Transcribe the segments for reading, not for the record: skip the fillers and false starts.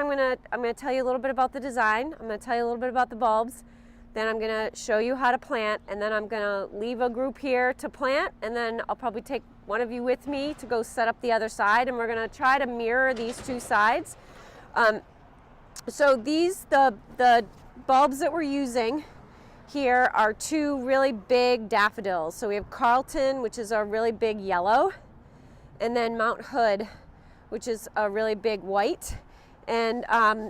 I'm gonna tell you a little bit about the design. I'm gonna tell you a little bit about the bulbs. Then I'm gonna show you how to plant, and then I'm gonna leave a group here to plant, and then I'll probably take one of you with me to go set up the other side, and we're gonna try to mirror these two sides. So the bulbs that we're using here are two really big daffodils. So we have Carlton, which is a really big yellow, and then Mount Hood, which is a really big white. And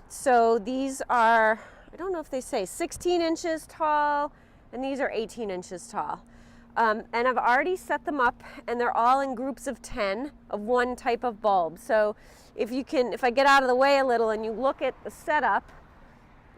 so these are, I don't know if they say 16 inches tall, and these are 18 inches tall. And I've already set them up, and they're all in groups of 10 of one type of bulb. So if I get out of the way a little and you look at the setup,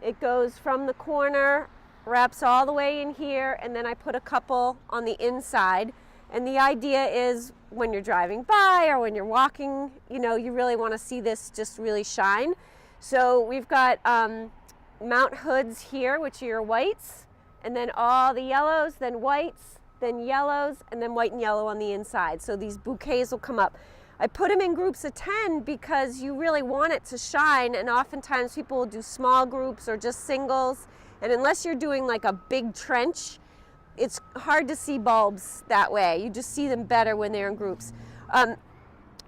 it goes from the corner, wraps all the way in here, and then I put a couple on the inside. And the idea is when you're driving by or when you're walking, you really want to see this just really shine. So we've got Mount Hoods here, which are your whites, and then all the yellows, then whites, then yellows, and then white and yellow on the inside. So these bouquets will come up. I put them in groups of 10 because you really want it to shine, and oftentimes people will do small groups or just singles. And unless you're doing like a big trench, it's hard to see bulbs that way. You just see them better when they're in groups.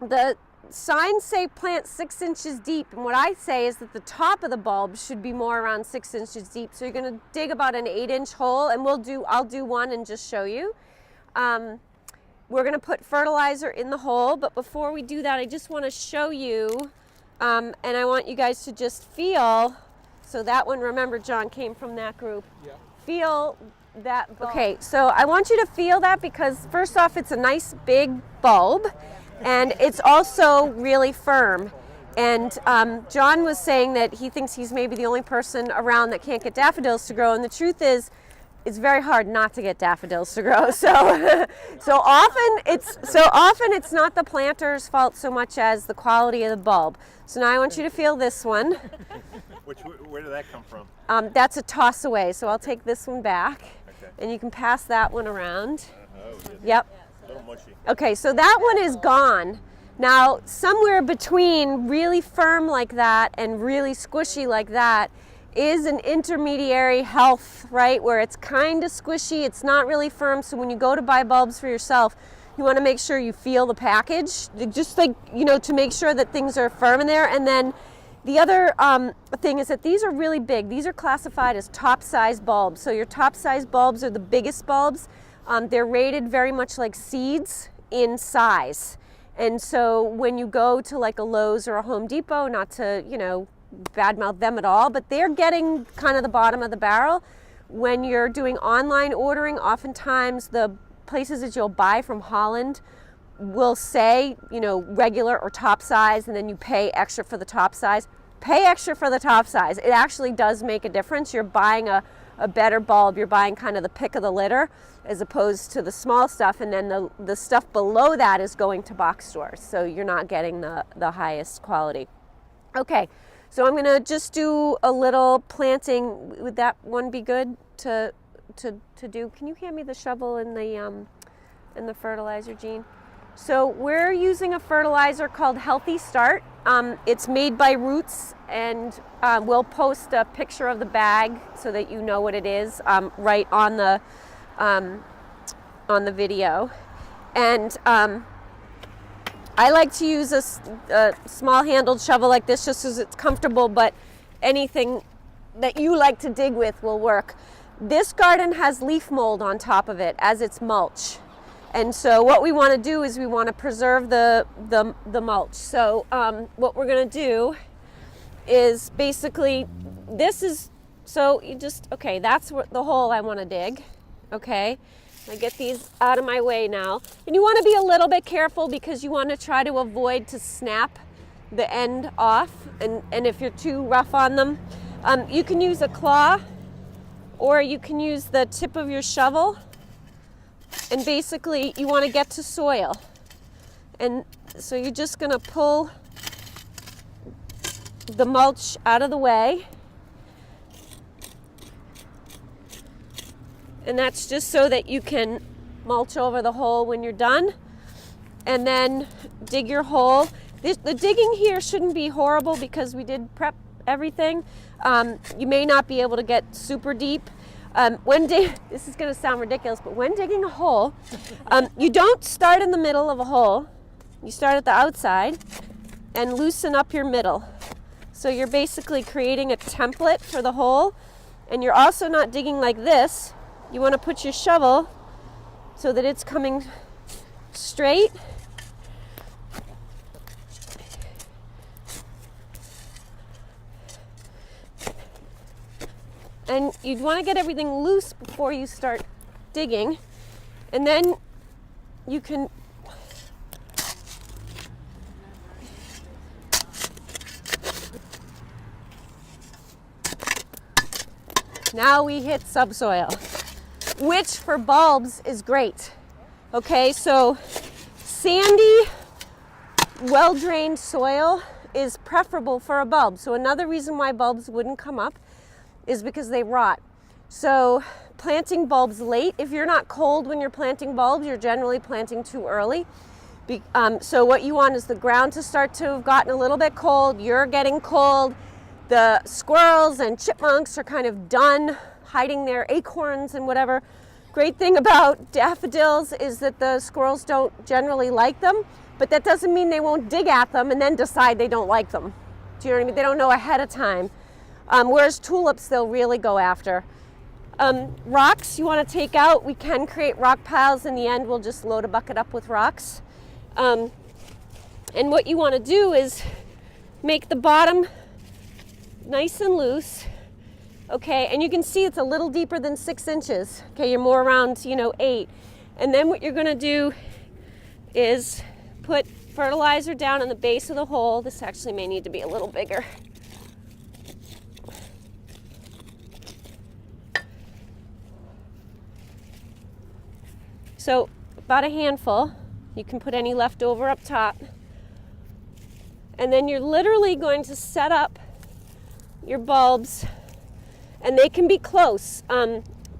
The signs say plant 6 inches deep, and what I say is that the top of the bulb should be more around 6 inches deep. So you're going to dig about an 8-inch hole, and I'll do one and just show you. We're going to put fertilizer in the hole, but before we do that, I just want to show you, and I want you guys to just feel. So that one, remember, John came from that group. Yeah. Feel that bulb. Okay, so I want you to feel that because first off, it's a nice big bulb, and it's also really firm. And John was saying that he thinks he's maybe the only person around that can't get daffodils to grow, and the truth is, it's very hard not to get daffodils to grow. So often it's not the planter's fault so much as the quality of the bulb. So now I want you to feel this one. Where did that come from? That's a toss away. So I'll take this one back, okay, and you can pass that one around. Yep. A little mushy. Okay, so that one is gone. Now somewhere between really firm like that and really squishy like that is an intermediary health, right, where it's kind of squishy, it's not really firm. So when you go to buy bulbs for yourself, you want to make sure you feel the package, just like, to make sure that things are firm in there. And then the other thing is that these are really big. These are classified as top size bulbs. So your top size bulbs are the biggest bulbs. They're rated very much like seeds in size. And so when you go to like a Lowe's or a Home Depot, not to, badmouth them at all, but they're getting kind of the bottom of the barrel. When you're doing online ordering, oftentimes the places that you'll buy from Holland will say, regular or top size, and then you pay extra for the top size. Pay extra for the top size. It actually does make a difference. You're buying a better bulb. You're buying kind of the pick of the litter as opposed to the small stuff, and then the stuff below that is going to box stores. So you're not getting the highest quality. Okay. So I'm going to just do a little planting. Would that one be good to do? Can you hand me the shovel and the fertilizer, Jean? So we're using a fertilizer called Healthy Start. It's made by Roots, and we'll post a picture of the bag so that you know what it is right on the video. And I like to use a small handled shovel like this just because it's comfortable, but anything that you like to dig with will work. This garden has leaf mold on top of it as its mulch. And so what we want to do is we want to preserve the mulch. So what we're going to do is basically, that's the hole I want to dig, okay? I get these out of my way now. And you want to be a little bit careful because you want to try to avoid to snap the end off. And if you're too rough on them, you can use a claw or you can use the tip of your shovel. And basically you want to get to soil. And so you're just going to pull the mulch out of the way. And that's just so that you can mulch over the hole when you're done. And then dig your hole. The digging here shouldn't be horrible because we did prep everything. You may not be able to get super deep. This is going to sound ridiculous, but when digging a hole, you don't start in the middle of a hole. You start at the outside and loosen up your middle. So you're basically creating a template for the hole, and you're also not digging like this. You want to put your shovel so that it's coming straight. And you'd want to get everything loose before you start digging. And then you can now we hit subsoil, which for bulbs is great. Okay, so sandy, well-drained soil is preferable for a bulb. So another reason why bulbs wouldn't come up is because they rot. So planting bulbs late, if you're not cold when you're planting bulbs, you're generally planting too early. So what you want is the ground to start to have gotten a little bit cold, you're getting cold, the squirrels and chipmunks are kind of done hiding their acorns and whatever. Great thing about daffodils is that the squirrels don't generally like them, but that doesn't mean they won't dig at them and then decide they don't like them. Do you know what I mean? They don't know ahead of time. Whereas tulips, they'll really go after. Rocks you want to take out, we can create rock piles. In the end, we'll just load a bucket up with rocks. And what you want to do is make the bottom nice and loose. Okay, and you can see it's a little deeper than 6 inches. Okay, you're more around, 8. And then what you're going to do is put fertilizer down in the base of the hole. This actually may need to be a little bigger. So about a handful. You can put any left over up top. And then you're literally going to set up your bulbs, and they can be close.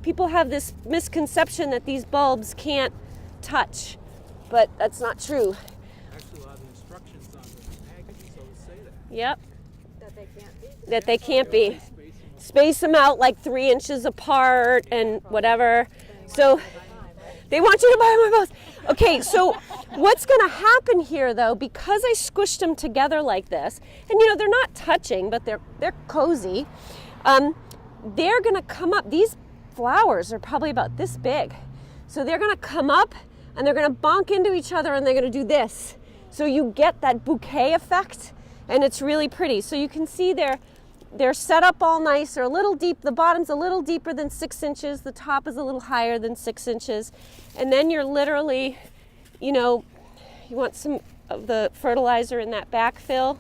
People have this misconception that these bulbs can't touch, but that's not true. Actually, a lot of the instructions on the packages always say that. Yep. That they can't be. That they can't be. Space them out like 3 inches apart and whatever. So they want you to buy more bulbs. Okay, so what's going to happen here, though, because I squished them together like this, and they're not touching, but they're cozy. They're going to come up. These flowers are probably about this big, so they're going to come up and they're going to bonk into each other and they're going to do this. So you get that bouquet effect, and it's really pretty. So you can see they're set up all nice. They're a little deep. The bottom's a little deeper than 6 inches. The top is a little higher than 6 inches. And then you're literally, you want some of the fertilizer in that backfill.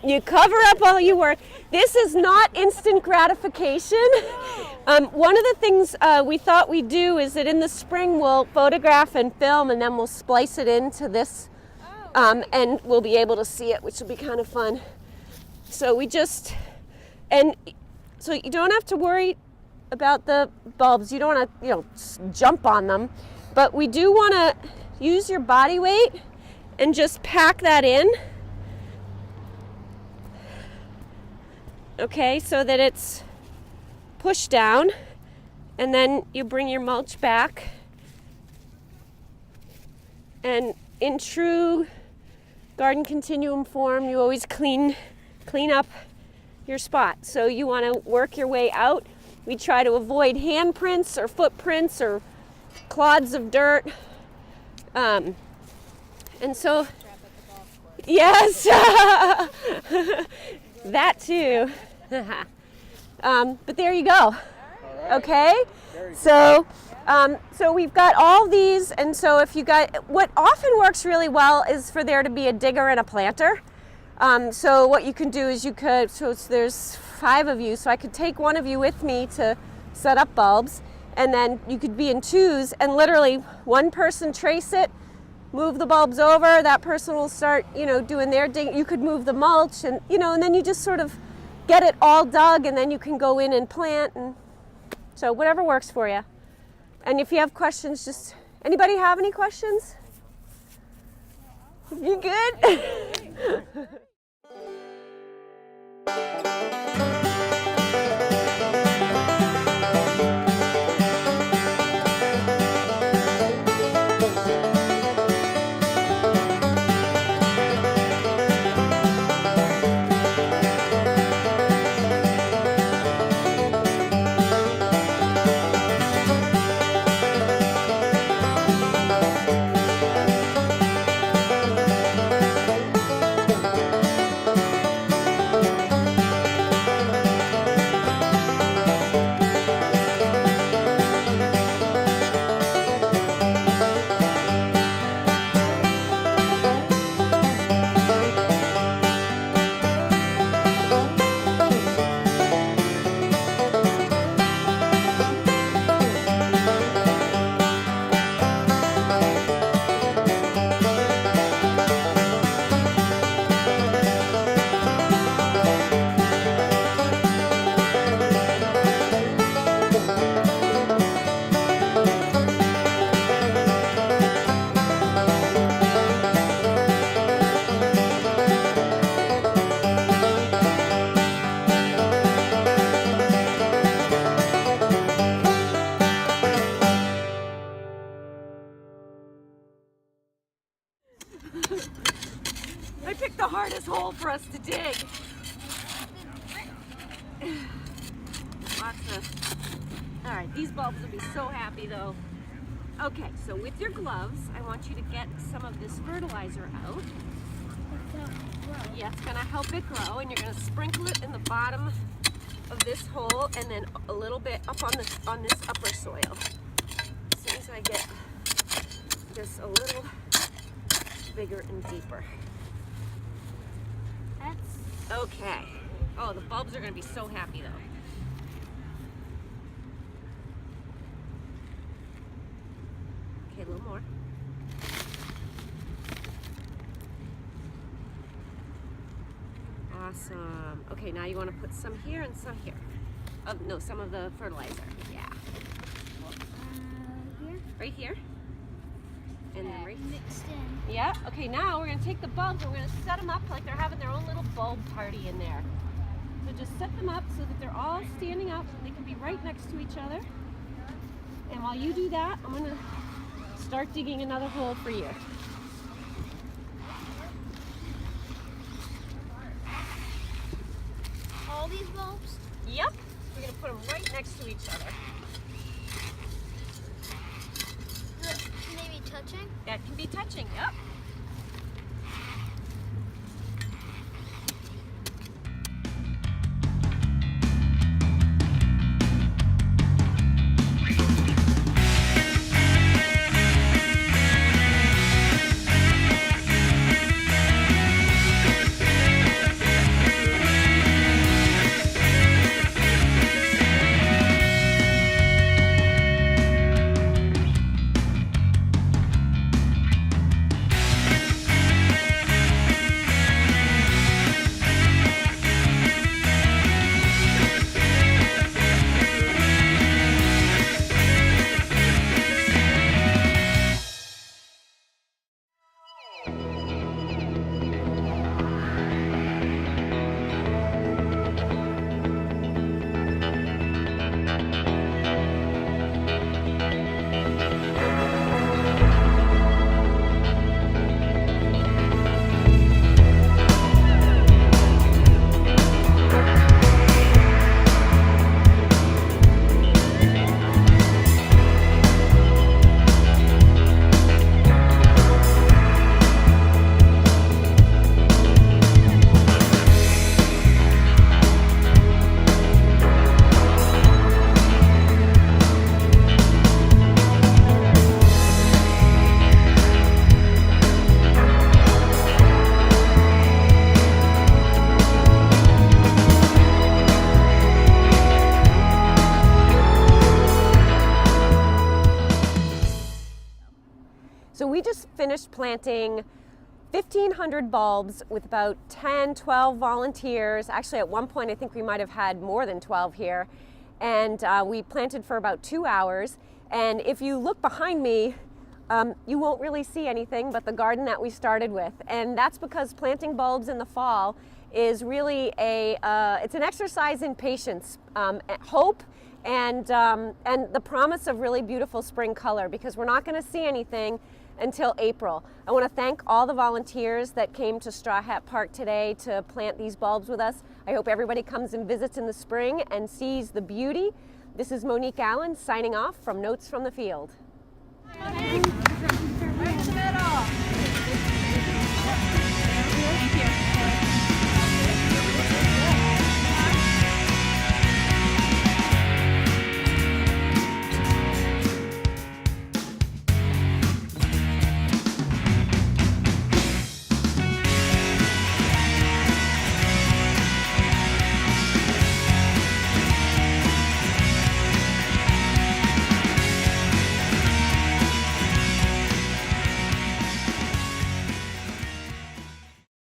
You cover up all your work. This is not instant gratification. One of the things we thought we'd do is that in the spring we'll photograph and film, and then we'll splice it into this, and we'll be able to see it, which will be kind of fun. So so you don't have to worry about the bulbs. You don't want to, jump on them, but we do want to use your body weight and just pack that in. Okay, so that it's pushed down, and then you bring your mulch back, and in true garden continuum form, you always clean up your spot. So you want to work your way out. We try to avoid handprints or footprints or clods of dirt, and so yes. That too. But there you go. Okay. So we've got all these, and so if you got, what often works really well is for there to be a digger and a planter. So what you can do is there's 5 of you, so I could take one of you with me to set up bulbs, and then you could be in 2s, and literally one person trace it, move the bulbs over, that person will start, doing their dig. You could move the mulch, and, and then you just sort of get it all dug, and then you can go in and plant, and so whatever works for you. And if you have questions, just, anybody have any questions? You good? I picked the hardest hole for us to dig. Lots of, all right, these bulbs will be so happy though. Okay, so with your gloves, I want you to get some of this fertilizer out. Yeah, it's gonna help it grow, and you're gonna sprinkle it in the bottom of this hole and then a little bit up on this upper soil. As soon as I get this a little bigger and deeper. Okay. Oh, the bulbs are going to be so happy though. Okay, a little more. Awesome. Okay, now you want to put some here and some here. Oh, no, some of the fertilizer. Yeah. Here? Right here. And then right mixed in. Yeah, okay, now we're going to take the bulbs and we're going to set them up like they're having their own little bulb party in there. So just set them up so that they're all standing up. They can be right next to each other. And while you do that, I'm going to start digging another hole for you. All these bulbs? Yep, we're going to put them right next to each other. Can they be touching? That can be touching, yep. So we just finished planting 1,500 bulbs with about 10, 12 volunteers. Actually, at one point, I think we might have had more than 12 here. And we planted for about 2 hours. And if you look behind me, you won't really see anything but the garden that we started with. And that's because planting bulbs in the fall is really it's an exercise in patience, hope, and the promise of really beautiful spring color, because we're not going to see anything until April. I want to thank all the volunteers that came to Straw Hat Park today to plant these bulbs with us. I hope everybody comes and visits in the spring and sees the beauty. This is Monique Allen signing off from Notes from the Field.